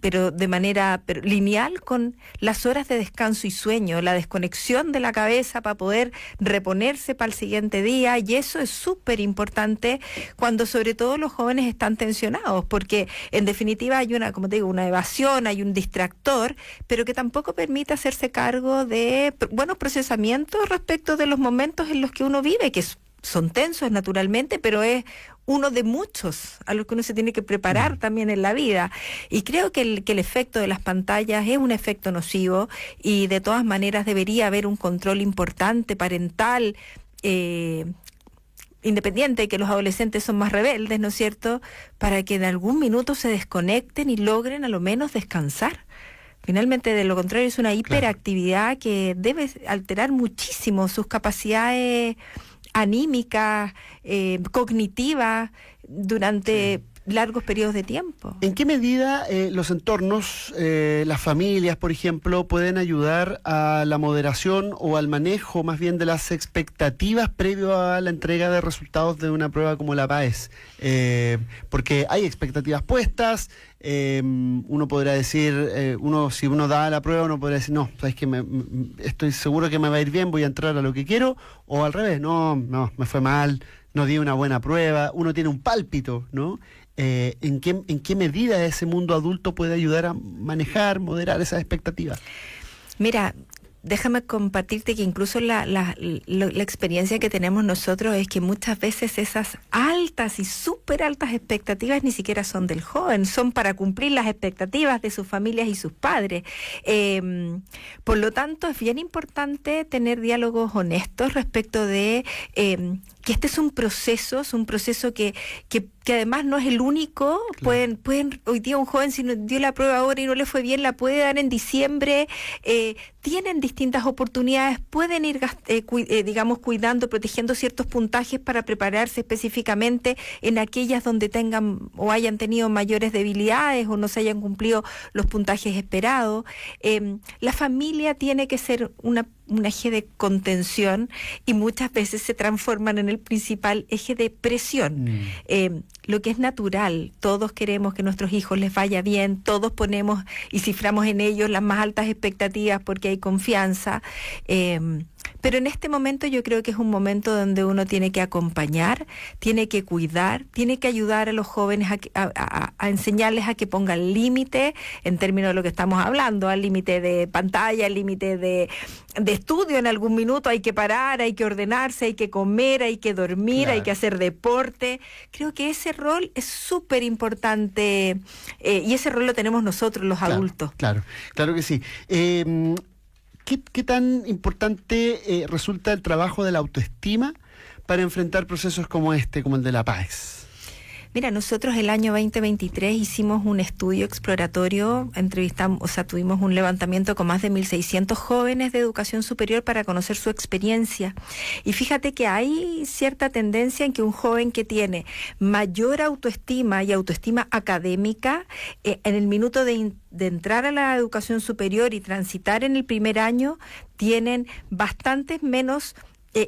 pero de manera lineal, con las horas de descanso y sueño, la desconexión de la cabeza para poder reponerse para el siguiente día, y eso es súper importante cuando sobre todo los jóvenes están tensionados, porque en definitiva hay una evasión, hay un distractor, pero que tampoco permite hacerse cargo de buenos procesamientos respecto de los momentos en los que uno vive, que son tensos naturalmente, pero es uno de muchos a los que uno se tiene que preparar también en la vida. Y creo que el efecto de las pantallas es un efecto nocivo, y de todas maneras debería haber un control importante parental, independiente de que los adolescentes son más rebeldes, ¿no es cierto?, para que en algún minuto se desconecten y logren a lo menos descansar. Finalmente, de lo contrario, es una hiperactividad que debe alterar muchísimo sus capacidades anímicas, cognitivas, durante largos periodos de tiempo. ¿En qué medida los entornos, las familias, por ejemplo, pueden ayudar a la moderación o al manejo más bien de las expectativas previo a la entrega de resultados de una prueba como la PAES? Porque hay expectativas puestas, uno podrá decir, si uno da la prueba, uno podrá decir, no, sabes que estoy seguro que me va a ir bien, voy a entrar a lo que quiero, o al revés, no, me fue mal, no di una buena prueba, uno tiene un pálpito, ¿no? ¿En qué medida ese mundo adulto puede ayudar a manejar, moderar esas expectativas? Mira, déjame compartirte que incluso la experiencia que tenemos nosotros es que muchas veces esas altas y súper altas expectativas ni siquiera son del joven, son para cumplir las expectativas de sus familias y sus padres. Por lo tanto, es bien importante tener diálogos honestos respecto de que este es un proceso que que además no es el único. Claro. Pueden hoy día un joven, si no dio la prueba ahora y no le fue bien, la puede dar en diciembre. Tienen distintas oportunidades, pueden ir digamos cuidando, protegiendo ciertos puntajes para prepararse específicamente en aquellas donde tengan o hayan tenido mayores debilidades o no se hayan cumplido los puntajes esperados. La familia tiene que ser un eje de contención y muchas veces se transforman en el principal eje de presión. Lo que es natural, todos queremos que a nuestros hijos les vaya bien, todos ponemos y ciframos en ellos las más altas expectativas porque hay confianza, pero en este momento yo creo que es un momento donde uno tiene que acompañar, tiene que cuidar, tiene que ayudar a los jóvenes a enseñarles a que pongan límite en términos de lo que estamos hablando, al límite de pantalla, al límite de estudio en algún minuto, hay que parar, hay que ordenarse, hay que comer, hay que dormir, hay que hacer deporte. Creo que ese rol es súper importante y ese rol lo tenemos nosotros los adultos. Claro que sí. ¿Qué tan importante resulta el trabajo de la autoestima para enfrentar procesos como el de la PAES? Mira, nosotros el año 2023 hicimos un estudio exploratorio, tuvimos un levantamiento con más de 1.600 jóvenes de educación superior para conocer su experiencia. Y fíjate que hay cierta tendencia en que un joven que tiene mayor autoestima y autoestima académica, en el minuto de entrar a la educación superior y transitar en el primer año, tienen bastantes menos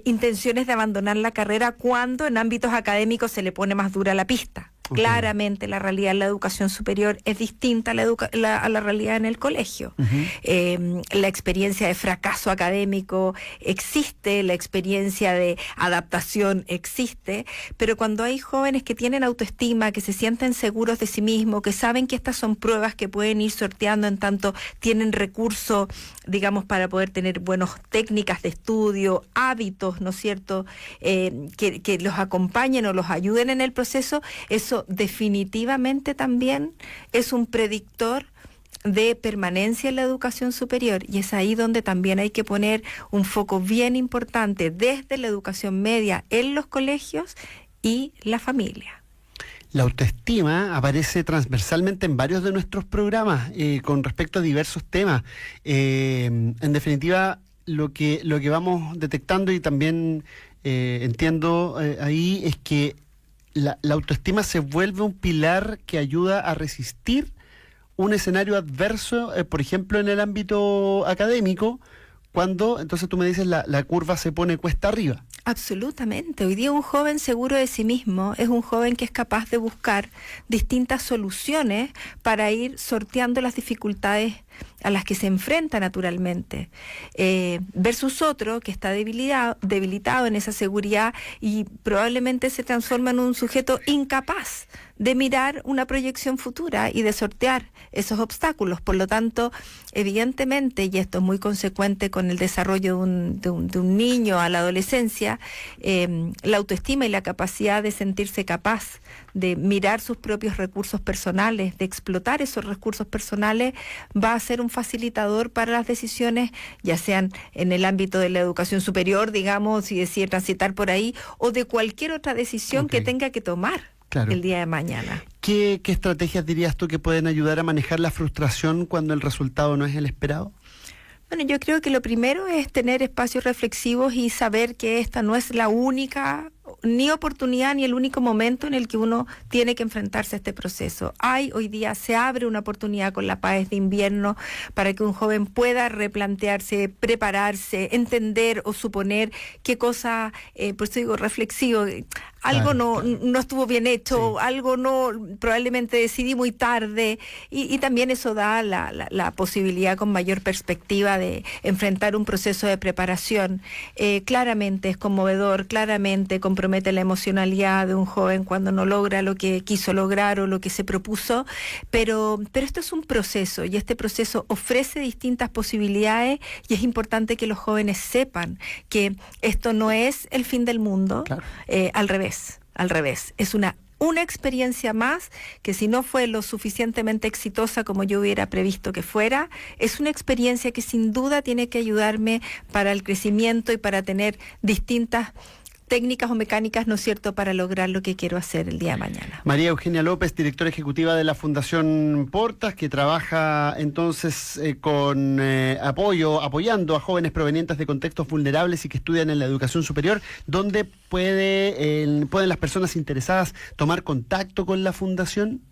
intenciones de abandonar la carrera cuando en ámbitos académicos se le pone más dura la pista. Okay. Claramente la realidad en la educación superior es distinta a la realidad en el colegio. La experiencia de fracaso académico existe, la experiencia de adaptación existe, pero cuando hay jóvenes que tienen autoestima, que se sienten seguros de sí mismos, que saben que estas son pruebas que pueden ir sorteando en tanto tienen recursos, digamos, para poder tener buenas técnicas de estudio, hábitos, ¿no es cierto?, que los acompañen o los ayuden en el proceso, eso definitivamente también es un predictor de permanencia en la educación superior, y es ahí donde también hay que poner un foco bien importante desde la educación media en los colegios y la familia. La autoestima aparece transversalmente en varios de nuestros programas con respecto a diversos temas. En definitiva, lo que vamos detectando y también entiendo ahí es que la autoestima se vuelve un pilar que ayuda a resistir un escenario adverso, por ejemplo, en el ámbito académico, cuando, entonces tú me dices, la curva se pone cuesta arriba. Absolutamente. Hoy día un joven seguro de sí mismo es un joven que es capaz de buscar distintas soluciones para ir sorteando las dificultades a las que se enfrenta naturalmente, versus otro que está debilitado en esa seguridad y probablemente se transforma en un sujeto incapaz de mirar una proyección futura y de sortear esos obstáculos. Por lo tanto, evidentemente, y esto es muy consecuente con el desarrollo de un niño a la adolescencia, la autoestima y la capacidad de sentirse capaz de mirar sus propios recursos personales, de explotar esos recursos personales, va a ser un facilitador para las decisiones, ya sean en el ámbito de la educación superior, digamos, y decir transitar por ahí, o de cualquier otra decisión que tenga que tomar el día de mañana. ¿Qué estrategias dirías tú que pueden ayudar a manejar la frustración cuando el resultado no es el esperado? Bueno, yo creo que lo primero es tener espacios reflexivos y saber que esta no es la única ni oportunidad ni el único momento en el que uno tiene que enfrentarse a este proceso. Hoy día se abre una oportunidad con la PAES de invierno para que un joven pueda replantearse, prepararse, entender o suponer qué cosa, por eso digo reflexivo, algo no estuvo bien hecho, algo probablemente decidí muy tarde, y también eso da la posibilidad con mayor perspectiva de enfrentar un proceso de preparación. Claramente es conmovedor, claramente compromete la emocionalidad de un joven cuando no logra lo que quiso lograr o lo que se propuso, pero esto es un proceso y este proceso ofrece distintas posibilidades, y es importante que los jóvenes sepan que esto no es el fin del mundo. Al revés, es una experiencia más que, si no fue lo suficientemente exitosa como yo hubiera previsto que fuera, es una experiencia que sin duda tiene que ayudarme para el crecimiento y para tener distintas técnicas o mecánicas, ¿no es cierto?, para lograr lo que quiero hacer el día de mañana. María Eugenia López, directora ejecutiva de la Fundación Portas, que trabaja entonces con apoyando a jóvenes provenientes de contextos vulnerables y que estudian en la educación superior. ¿Dónde pueden las personas interesadas tomar contacto con la Fundación?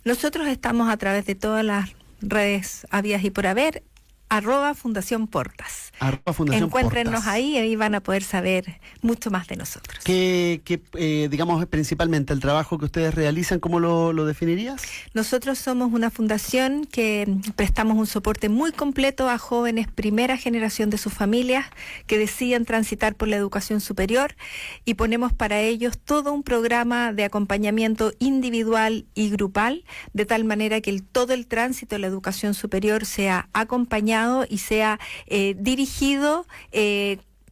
Nosotros estamos a través de todas las redes habidas y por haber, @Fundación Portas. Encuéntrennos Portas. ahí van a poder saber mucho más de nosotros. Digamos, principalmente el trabajo que ustedes realizan, ¿cómo lo definirías? Nosotros somos una fundación que prestamos un soporte muy completo a jóvenes primera generación de sus familias que deciden transitar por la educación superior, y ponemos para ellos todo un programa de acompañamiento individual y grupal, de tal manera que todo el tránsito de la educación superior sea acompañado y sea dirigido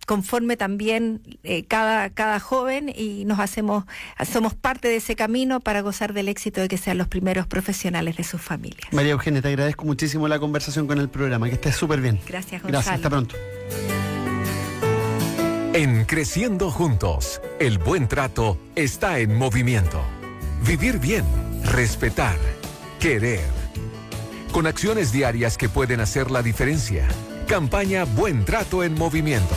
conforme también cada joven, y somos parte de ese camino para gozar del éxito de que sean los primeros profesionales de sus familias. María Eugenia, te agradezco muchísimo la conversación con el programa, que estés súper bien. Gracias, Gonzalo. Gracias, hasta pronto. En Creciendo Juntos, el buen trato está en movimiento. Vivir bien, respetar, querer. Con acciones diarias que pueden hacer la diferencia. Campaña Buen Trato en Movimiento.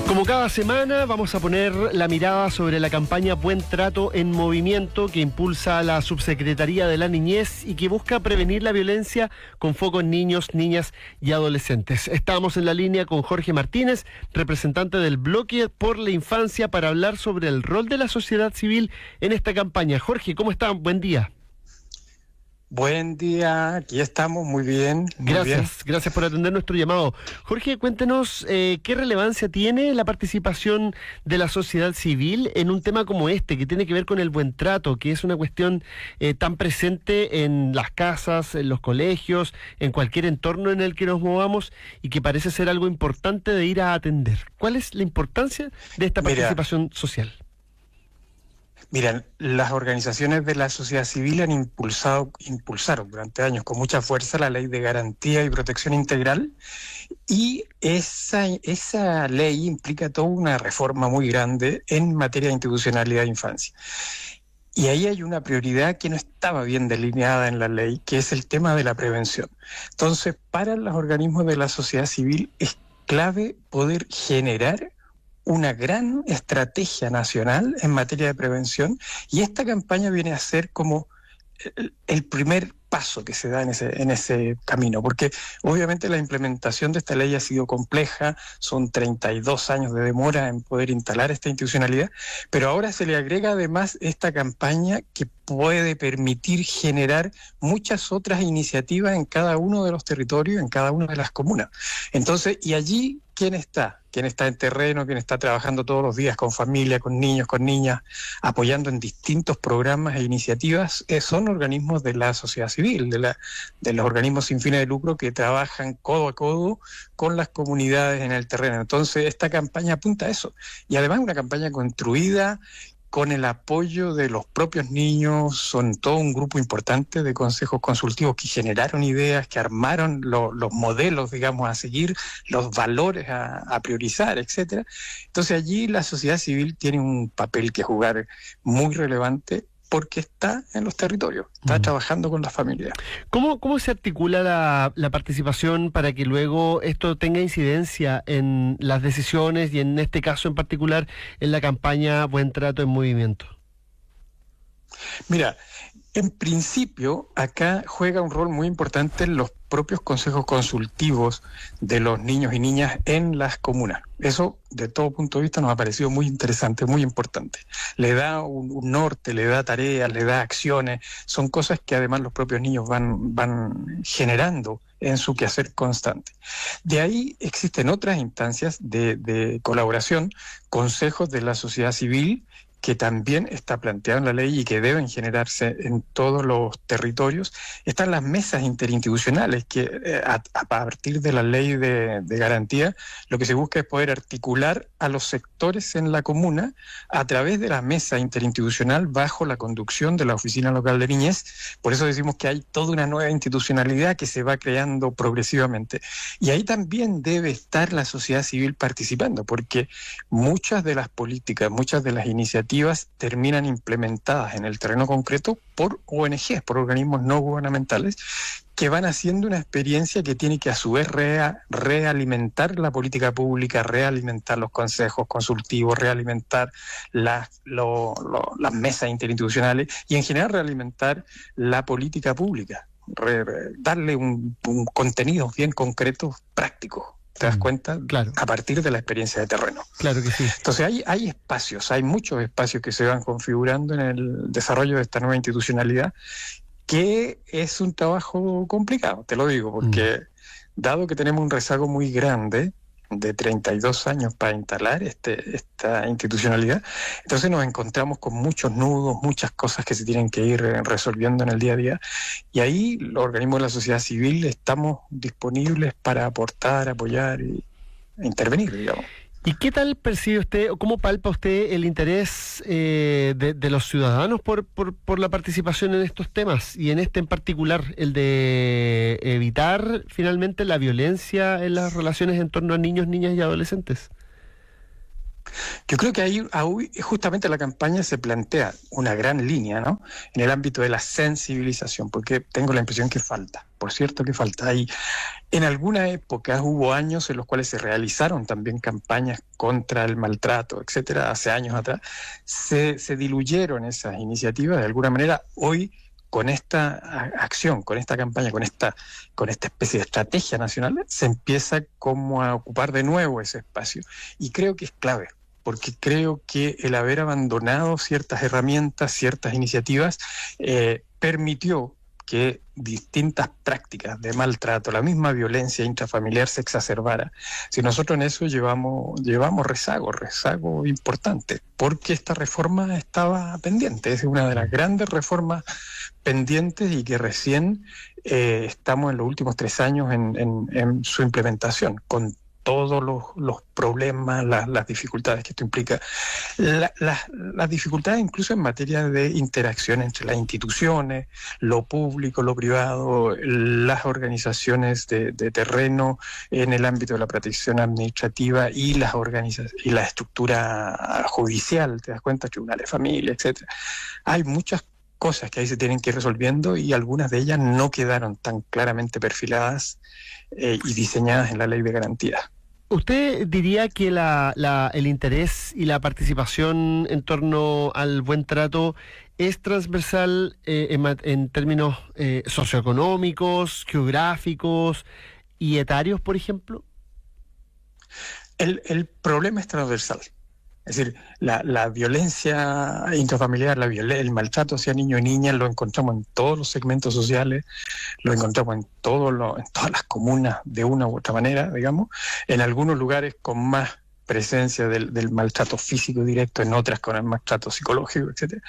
Como cada semana, vamos a poner la mirada sobre la campaña Buen Trato en Movimiento, que impulsa la Subsecretaría de la Niñez y que busca prevenir la violencia con foco en niños, niñas y adolescentes. Estamos en la línea con Jorge Martínez, representante del Bloque por la Infancia, para hablar sobre el rol de la sociedad civil en esta campaña. Jorge, ¿cómo están? Buen día. Buen día, aquí estamos, muy bien. Gracias por atender nuestro llamado. Jorge, cuéntenos qué relevancia tiene la participación de la sociedad civil en un tema como este, que tiene que ver con el buen trato, que es una cuestión tan presente en las casas, en los colegios, en cualquier entorno en el que nos movamos, y que parece ser algo importante de ir a atender. ¿Cuál es la importancia de esta participación social? Miren, las organizaciones de la sociedad civil han impulsaron durante años con mucha fuerza la Ley de Garantía y Protección Integral, y esa ley implica toda una reforma muy grande en materia de institucionalidad de infancia. Y ahí hay una prioridad que no estaba bien delineada en la ley, que es el tema de la prevención. Entonces, para los organismos de la sociedad civil es clave poder generar una gran estrategia nacional en materia de prevención, y esta campaña viene a ser como el primer paso que se da en ese camino, porque obviamente la implementación de esta ley ha sido compleja, son 32 años de demora en poder instalar esta institucionalidad, pero ahora se le agrega además esta campaña que puede permitir generar muchas otras iniciativas en cada uno de los territorios, en cada una de las comunas. Entonces, y allí, ¿quién está? ¿Quién está en terreno? ¿Quién está trabajando todos los días con familia, con niños, con niñas, apoyando en distintos programas e iniciativas? Son organismos de la sociedad civil, de los organismos sin fines de lucro que trabajan codo a codo con las comunidades en el terreno. Entonces, esta campaña apunta a eso. Y además una campaña construida con el apoyo de los propios niños. Son todo un grupo importante de consejos consultivos que generaron ideas, que armaron los modelos, digamos, a seguir, los valores a priorizar, etcétera. Entonces allí la sociedad civil tiene un papel que jugar muy relevante, porque está en los territorios, está trabajando con las familias. ¿Cómo se articula la participación para que luego esto tenga incidencia en las decisiones y en este caso en particular en la campaña Buen Trato en Movimiento? Mira, en principio acá juega un rol muy importante en los propios consejos consultivos de los niños y niñas en las comunas. Eso, de todo punto de vista, nos ha parecido muy interesante, muy importante. Le da un norte, le da tareas, le da acciones. Son cosas que además los propios niños van generando en su quehacer constante. De ahí existen otras instancias de colaboración, consejos de la sociedad civil, que también está planteado en la ley y que deben generarse en todos los territorios, están las mesas interinstitucionales, que a partir de la ley de garantía, lo que se busca es poder articular a los sectores en la comuna a través de la mesa interinstitucional bajo la conducción de la Oficina Local de Niñez. Por eso decimos que hay toda una nueva institucionalidad que se va creando progresivamente. Y ahí también debe estar la sociedad civil participando, porque muchas de las políticas, muchas de las iniciativas terminan implementadas en el terreno concreto por ONGs, por organismos no gubernamentales, que van haciendo una experiencia que tiene que a su vez realimentar la política pública, realimentar los consejos consultivos, realimentar las mesas interinstitucionales y en general realimentar la política pública, darle un contenido bien concreto, práctico. ¿Te das cuenta? Claro. A partir de la experiencia de terreno. Claro que sí. Entonces hay espacios, hay muchos espacios que se van configurando en el desarrollo de esta nueva institucionalidad, que es un trabajo complicado, te lo digo, porque dado que tenemos un rezago muy grande de 32 años para instalar esta institucionalidad, entonces nos encontramos con muchos nudos, muchas cosas que se tienen que ir resolviendo en el día a día, y ahí los organismos de la sociedad civil estamos disponibles para aportar, apoyar e intervenir, digamos. ¿Y qué tal percibe usted o cómo palpa usted el interés de los ciudadanos por la participación en estos temas y en este en particular, el de evitar finalmente la violencia en las relaciones en torno a niños, niñas y adolescentes? Yo creo que ahí justamente la campaña se plantea una gran línea, ¿no?, en el ámbito de la sensibilización, porque tengo la impresión que falta, por cierto que falta. Ahí, en alguna época hubo años en los cuales se realizaron también campañas contra el maltrato, etcétera, hace años atrás, se diluyeron esas iniciativas de alguna manera. Hoy, con esta acción, con esta campaña, con esta especie de estrategia nacional, se empieza como a ocupar de nuevo ese espacio, y creo que es clave, porque creo que el haber abandonado ciertas herramientas, ciertas iniciativas, permitió que distintas prácticas de maltrato, la misma violencia intrafamiliar se exacerbara. Si nosotros en eso llevamos rezago importante, porque esta reforma estaba pendiente, es una de las grandes reformas pendientes y que recién estamos en los últimos 3 años en su implementación, con todos los problemas, las dificultades que esto implica, las dificultades incluso en materia de interacción entre las instituciones, lo público, lo privado, las organizaciones de terreno en el ámbito de la protección administrativa y las y la estructura judicial, te das cuenta, tribunales de familia, etcétera. Hay muchas cosas que ahí se tienen que ir resolviendo y algunas de ellas no quedaron tan claramente perfiladas y diseñadas en la ley de garantía. ¿Usted diría que el interés y la participación en torno al buen trato es transversal en términos socioeconómicos, geográficos y etarios, por ejemplo? El problema es transversal. Es decir, la violencia intrafamiliar, el maltrato hacia niños y niñas lo encontramos en todos los segmentos sociales, lo encontramos en todas las comunas de una u otra manera, digamos, en algunos lugares con más presencia del maltrato físico directo, en otras con el maltrato psicológico, etcétera.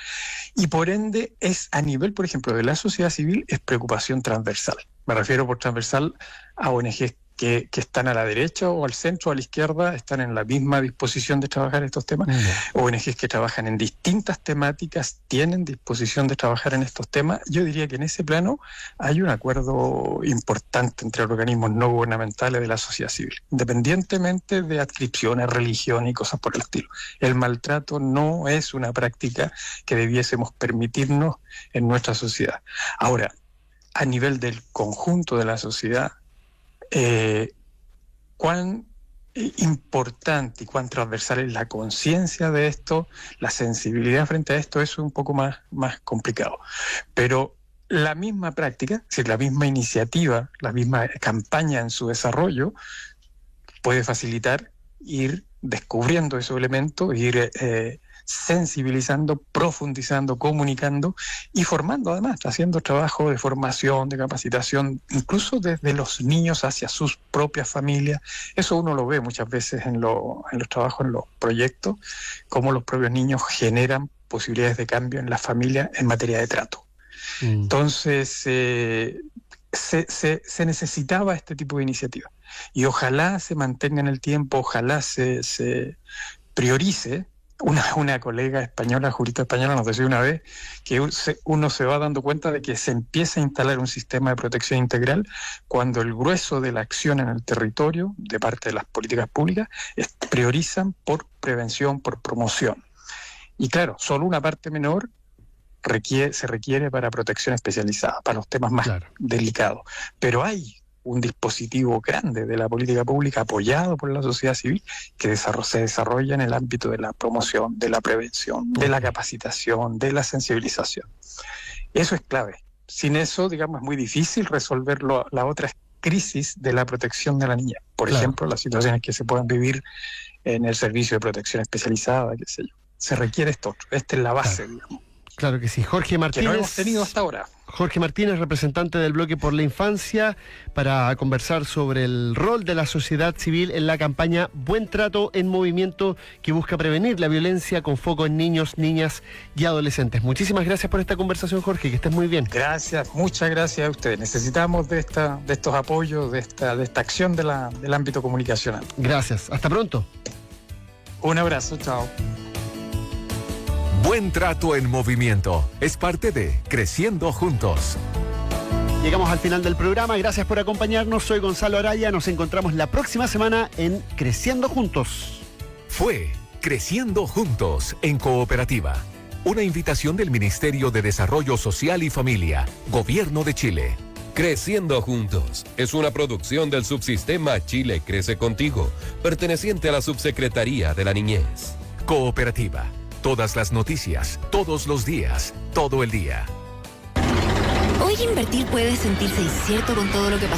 Y por ende es a nivel, por ejemplo, de la sociedad civil, es preocupación transversal. Me refiero por transversal a ONGs que están a la derecha o al centro o a la izquierda, están en la misma disposición de trabajar estos temas. ONGs que trabajan en distintas temáticas tienen disposición de trabajar en estos temas. Yo diría que en ese plano hay un acuerdo importante entre organismos no gubernamentales de la sociedad civil, independientemente de adscripciones, religión y cosas por el estilo. El maltrato no es una práctica que debiésemos permitirnos en nuestra sociedad. Ahora, a nivel del conjunto de la sociedad, cuán importante y cuán transversal es la conciencia de esto, la sensibilidad frente a esto, eso es un poco más complicado. Pero la misma práctica, es decir, la misma iniciativa, la misma campaña en su desarrollo, puede facilitar ir descubriendo esos elementos, ir sensibilizando, profundizando, comunicando y formando además, haciendo trabajo de formación, de capacitación, incluso desde los niños hacia sus propias familias. Eso uno lo ve muchas veces en los trabajos, en los proyectos, cómo los propios niños generan posibilidades de cambio en las familias en materia de trato. Entonces, se necesitaba este tipo de iniciativa y ojalá se mantenga en el tiempo, ojalá se priorice. Una colega española, jurista española, nos decía una vez que uno se va dando cuenta de que se empieza a instalar un sistema de protección integral cuando el grueso de la acción en el territorio, de parte de las políticas públicas, priorizan por prevención, por promoción. Y claro, solo una parte menor se requiere para protección especializada, para los temas más delicados. Pero hay un dispositivo grande de la política pública apoyado por la sociedad civil que se desarrolla en el ámbito de la promoción, de la prevención, de la capacitación, de la sensibilización. Eso es clave. Sin eso, digamos, es muy difícil resolver la otra crisis de la protección de la niña. Por ejemplo, las situaciones que se puedan vivir en el servicio de protección especializada, qué sé yo. Se requiere esto otro. Esta es la base, digamos. Claro que sí. Jorge Martínez. Que no hemos tenido hasta ahora. Jorge Martínez, representante del Bloque por la Infancia, para conversar sobre el rol de la sociedad civil en la campaña Buen Trato en Movimiento, que busca prevenir la violencia con foco en niños, niñas y adolescentes. Muchísimas gracias por esta conversación, Jorge, que estés muy bien. Gracias, muchas gracias a ustedes. Necesitamos de estos apoyos, de esta acción del ámbito comunicacional. Gracias, hasta pronto. Un abrazo, chao. Buen Trato en Movimiento es parte de Creciendo Juntos. Llegamos al final del programa, gracias por acompañarnos, soy Gonzalo Araya, nos encontramos la próxima semana en Creciendo Juntos. Fue Creciendo Juntos en Cooperativa, una invitación del Ministerio de Desarrollo Social y Familia, Gobierno de Chile. Creciendo Juntos es una producción del subsistema Chile Crece Contigo, perteneciente a la Subsecretaría de la Niñez. Cooperativa. Todas las noticias, todos los días, todo el día. Hoy invertir puede sentirse incierto con todo lo que pasa.